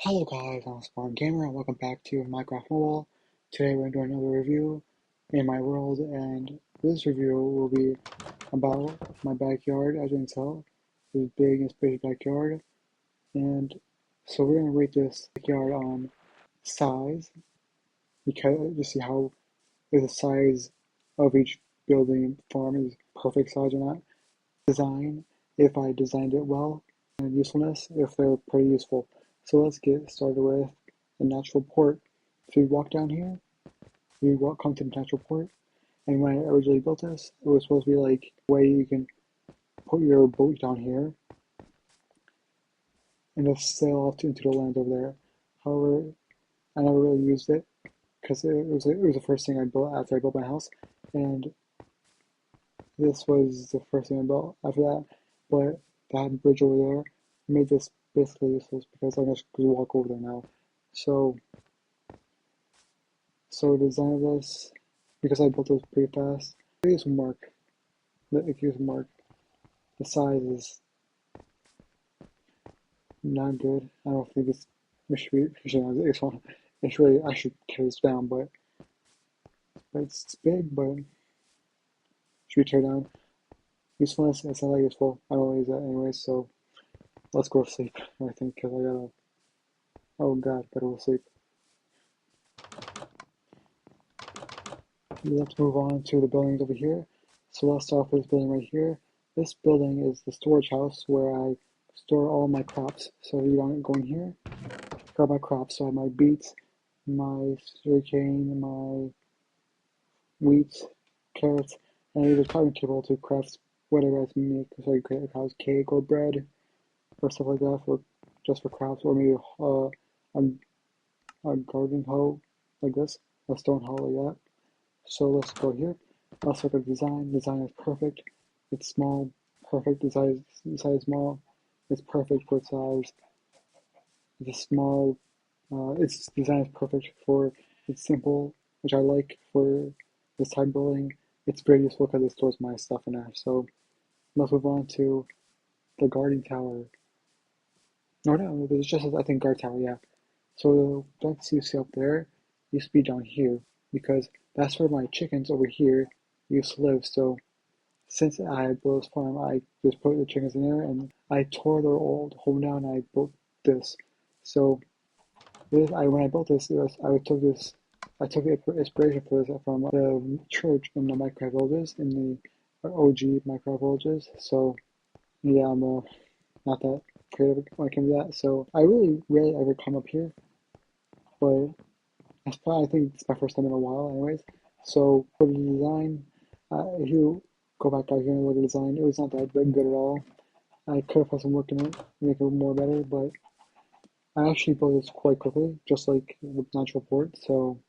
Hello guys, I'm Spawn Gamer and welcome back to Minecraft Mobile. Today we're doing another review in my world, and this review will be about my backyard. As you can tell, it's big and spacious backyard, and so we're gonna rate this backyard on size because to see how if the size of each building farm is perfect size or not. Design, if I designed it well, and usefulness, if they're pretty useful. So let's get started with the natural port. So you walk down here, come to the natural port, and when I originally built this, it was supposed to be like a way you can put your boat down here and just sail off into the land over there. However, I never really used it because it was the first thing I built after I built my house, and this was the first thing I built after that. But that bridge over there made this basically useless because I'm just gonna walk over there now. So so design this because I built this pretty fast. Use mark. If you use mark, the size is not good. I don't think it should be. It's really I should tear this down, but it's big, but it should be tear down. Usefulness, it's not that useful. I don't use that anyway. So let's go to sleep. I think because I gotta. Oh God, better go to sleep. Let's move on to the buildings over here. So let's start off with this building right here. This building is the storage house where I store all my crops. So you want to go in here, grab my crops. So I have my beets, my sugarcane, my wheat, carrots, and I use a crafting table to craft whatever I make. So you create a cake or bread or stuff like that for just for crafts, or maybe a garden hoe like this, a stone hoe like that. So let's go here. Let's look at design. Design is perfect. It's small, perfect. The size is small. It's perfect for its size. It's small. Its design is perfect for. It's simple, which I like for this type of building. It's very useful because it stores my stuff in there. So let's move on to the guarding tower. No, it's just I think guard tower. Yeah. So the ducks you see up there used to be down here because that's where my chickens over here used to live. So since I built this farm, I just put the chickens in there and I tore their old home down and I built this. So when I built this, I took the inspiration for this from the church in the Minecraft villages, in the OG Minecraft villages. So yeah, I'm not that creative when it comes to that. So I really rarely ever come up here, but I think it's my first time in a while, anyways. So for the design, if you go back out here and look at the design, it was not that good at all. I could have put some work in it, make it more better, but I actually built this quite quickly, just like with natural port. So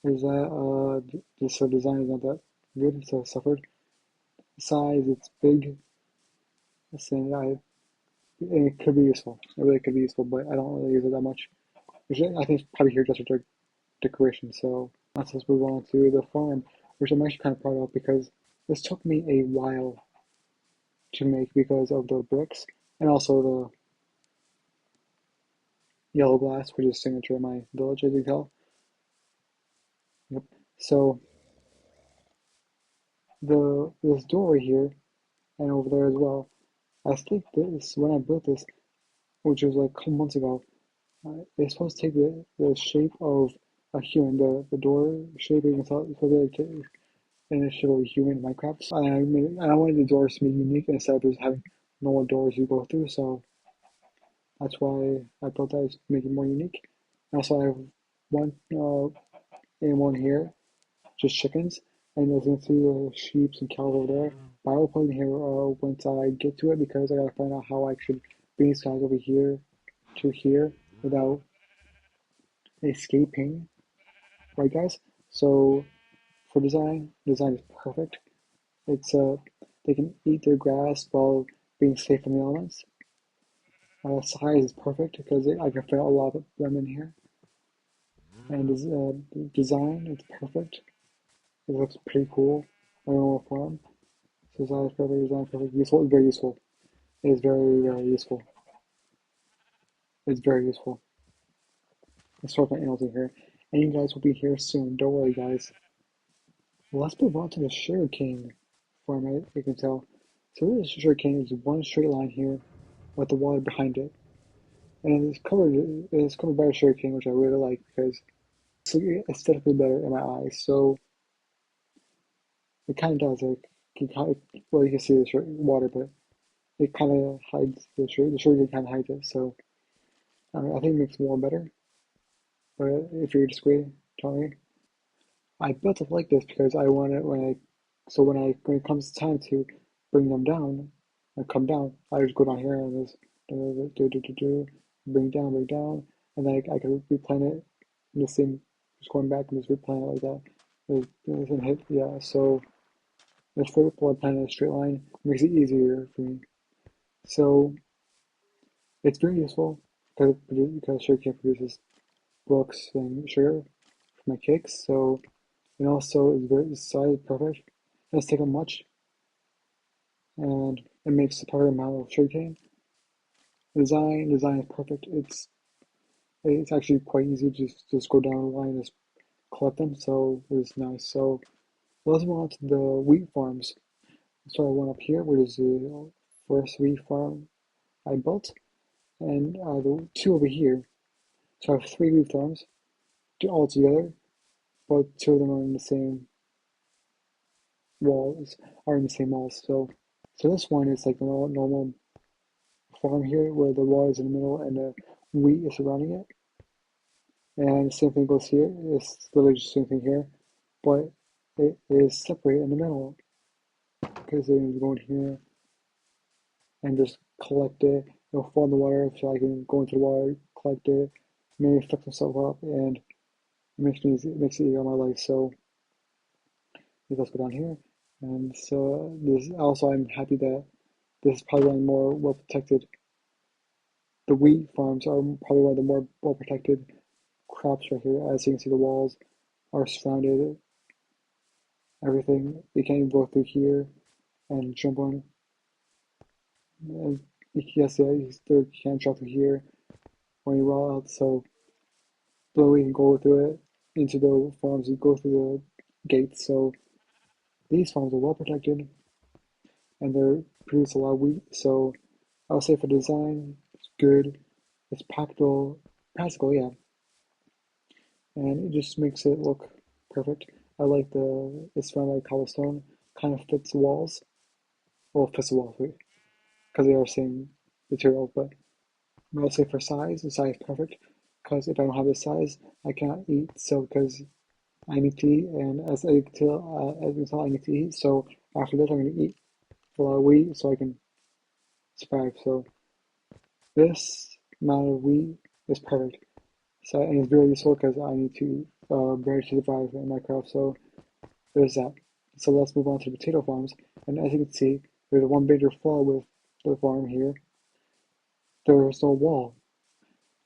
there's that. This design is not that good, so it suffered. Size, it's big. It could be useful. It really could be useful, but I don't really use it that much. I think it's probably here just for decoration. So let's just move on to the farm, which I'm actually kind of proud of because this took me a while to make because of the bricks and also the yellow glass, which is signature in my village, as you can tell. Yep. So this door right here and over there as well. I think this when I built this, which was like a couple months ago, it's supposed to take the shape of a human. The door shape, you can tell, it's supposed to be in a shape of a human in Minecraft. And I wanted the doors to be unique instead of just having normal doors you go through. So that's why I built that to make it more unique. Also, I have one and one here, just chickens, and as you can see, sheep and cows over there. But I will put in here once I get to it because I gotta find out how I should bring these guys over here to here without escaping, right, guys? So for design is perfect. It's they can eat their grass while being safe from the elements. Size is perfect because I can fit a lot of them in here. And design, it's perfect. It looks pretty cool. I don't know what farm. So size is perfect, design is perfect, useful, very useful. It is very, very useful. It's very useful. Let's start my animals in here. And you guys will be here soon. Don't worry, guys. Let's move on to the sugarcane farm, you can tell. So this sugarcane is one straight line here with the water behind it. And it's covered by a sugarcane, which I really like because it's aesthetically better in my eyes. So it kind of does, like, well, you can see the water, but it kind of hides the sugarcane kind of hides it. So I think it makes it more better. But if you're disagreeing, tell me. I built it like this because I want it when it comes time to bring them down and come down, I just go down here and just bring down, and then I can replan it in the same, just going back and just replan it like that. And hit, yeah. So it's very plan in a straight line makes it easier for me. So it's very useful because sugarcane produces books and sugar for my cakes. So and also the size is perfect. It doesn't take up much, and it makes the perfect amount of sugarcane. Design is perfect. It's actually quite easy to just go down the line and just collect them. So it's nice. So let's move on to the wheat farms. So I went up here, which is the first wheat farm I built, and the two over here. So I have three wheat farms all together, but two of them are in the same walls, are in the same walls. So this one is like the normal farm here where the wall is in the middle and the wheat is surrounding it. And the same thing goes here. It's literally just the same thing here, but it is separated in the middle because they're going to go in here and just collect it. It'll fall in the water so I can go into the water, collect it, maybe fix myself up, and it makes it easier on my life. So let's go down here. And so this also I'm happy that this is probably one of the more well protected. The wheat farms are probably one of the more well protected crops right here. As you can see, the walls are surrounded, everything. You can't even go through here and jump on. And yes, yeah, you still can't jump through here when you roll out. So the way you can go through it into the farms, you go through the gates. So these farms are well protected and they produce a lot of wheat. So I would say for design, it's good. It's practical, yeah, and it just makes it look perfect. I like it's surrounded by cobblestone, kind of fits the walls. Well, fits the walls because they are same material, but I would say for size, the size is perfect. Because if I don't have this size, I cannot eat. So because I need to eat, and as you can tell, I need to eat. So after this, I'm going to eat a lot of wheat so I can survive. So this amount of wheat is perfect. So and it's very useful because I need to bread to survive in Minecraft. So there's that. So let's move on to the potato farms. And as you can see, there's one major flaw with the farm here. There's no wall.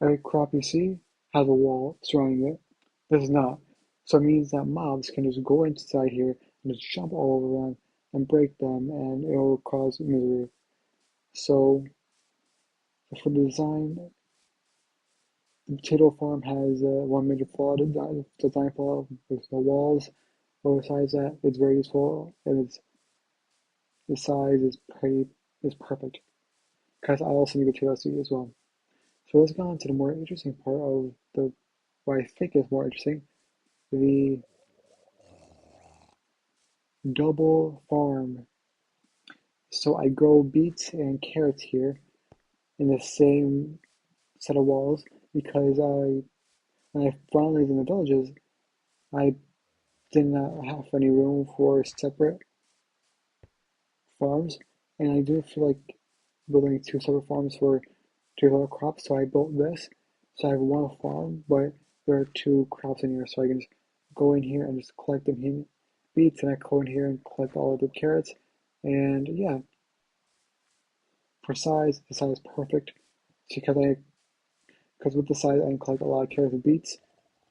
Every crop you see has a wall surrounding it. This is not. So it means that mobs can just go inside here and just jump all over them and break them, and it will cause misery. So for the design, the potato farm has one major flaw, design flaw with no walls. But besides that, it's very useful and the size is perfect. Because I also need potatoes to eat as well. So let's go on to the more interesting part of what I think is more interesting, the double farm. So I grow beets and carrots here in the same set of walls because when I found these in the villages, I did not have any room for separate farms, and I didn't feel like building two separate farms for two separate crops, so I built this. So I have one farm, but there are two crops in here, so I can just go in here and just collect them here, beets, and I go in here and collect all of the carrots, and yeah, for size, the size is perfect. Because with the size, I can collect a lot of carrots and beets.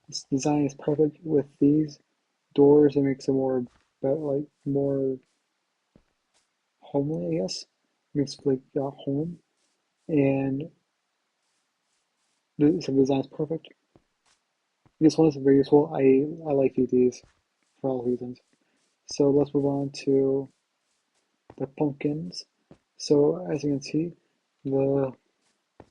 This design is perfect with these doors. It makes it more homely, I guess. It makes it like a home, and So the design is perfect. This one is very useful. I like these for all reasons. So let's move on to the pumpkins. So as you can see, the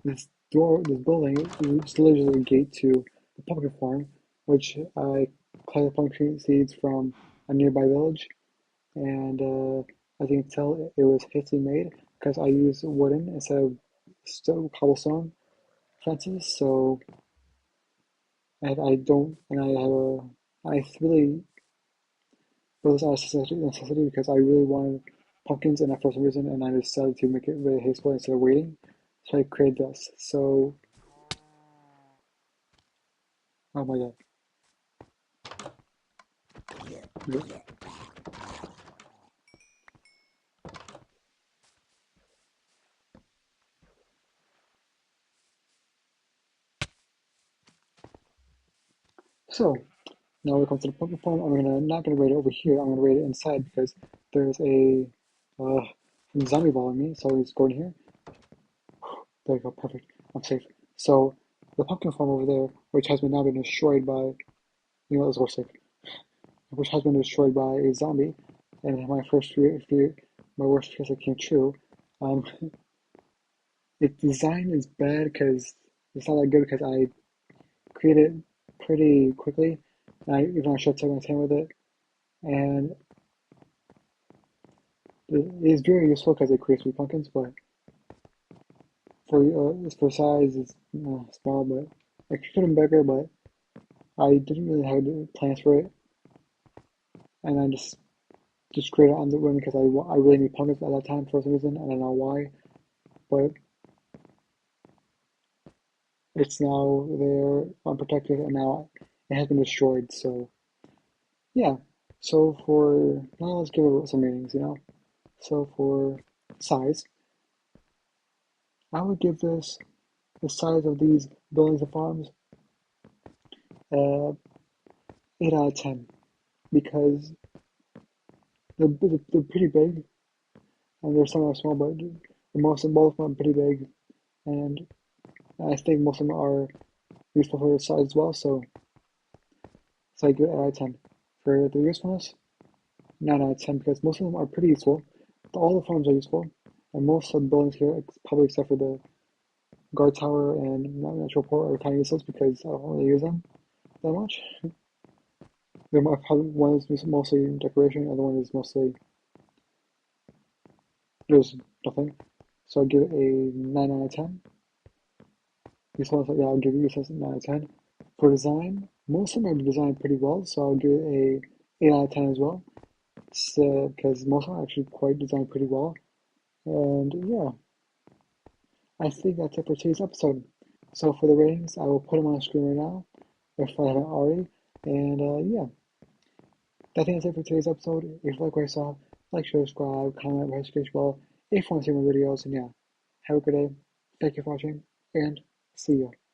this building is literally a gate to the pumpkin farm, which I collected pumpkin seeds from a nearby village, and as you can tell, it was hastily made because I used wooden instead of cobblestone fences. So I don't, and I have I really it was a necessity because I really wanted pumpkins and for some reason, and I decided to make it really hasteful instead of waiting. So I created this. So, oh my god. Yeah. So, now we come to the pumpkin farm. I'm not gonna rate it over here. I'm gonna rate it inside because there's a uh, zombie following me. So let's go in here. There we go. Perfect. I'm safe. So the pumpkin farm over there, which has been now been destroyed by, let's go safe. Which has been destroyed by a zombie. And my worst fears came true. Um, its design is bad because it's not that good because I created it pretty quickly. And even I should take my time with it. And it is very useful because it creates me pumpkins, but for size, it's small. But I could have been bigger, but I didn't really have plans for it, and I just created it on the whim because I really need pumpkins at that time for some reason. I don't know why, but it's now there unprotected, and now it has been destroyed. So yeah. So for now, let's give it some ratings. So for size, I would give this the size of these buildings and farms uh, 8 out of 10 because they're pretty big and there's some that are small, but both of them are pretty big, and I think most of them are useful for their size as well. So I give it 8 out of 10. For the usefulness, 9 out of 10 because most of them are pretty useful. All the farms are useful, and most of the buildings here, probably except for the guard tower and natural port, are kind of useless because I don't really use them that much. Probably one is mostly decoration, the other one is mostly there's nothing. So I give it a 9 out of 10. Yeah, I'll give you a 9 out of 10. For design, most of them are designed pretty well, so I'll give it a 8 out of 10 as well. So, because most of them are actually quite designed pretty well. And yeah, I think that's it for today's episode. So for the ratings, I will put them on the screen right now, if I haven't already. And yeah, I think that's it for today's episode. If you like what I saw, like, share, subscribe, comment, participate as well. If you want to see more videos, and yeah, have a good day. Thank you for watching, and see you.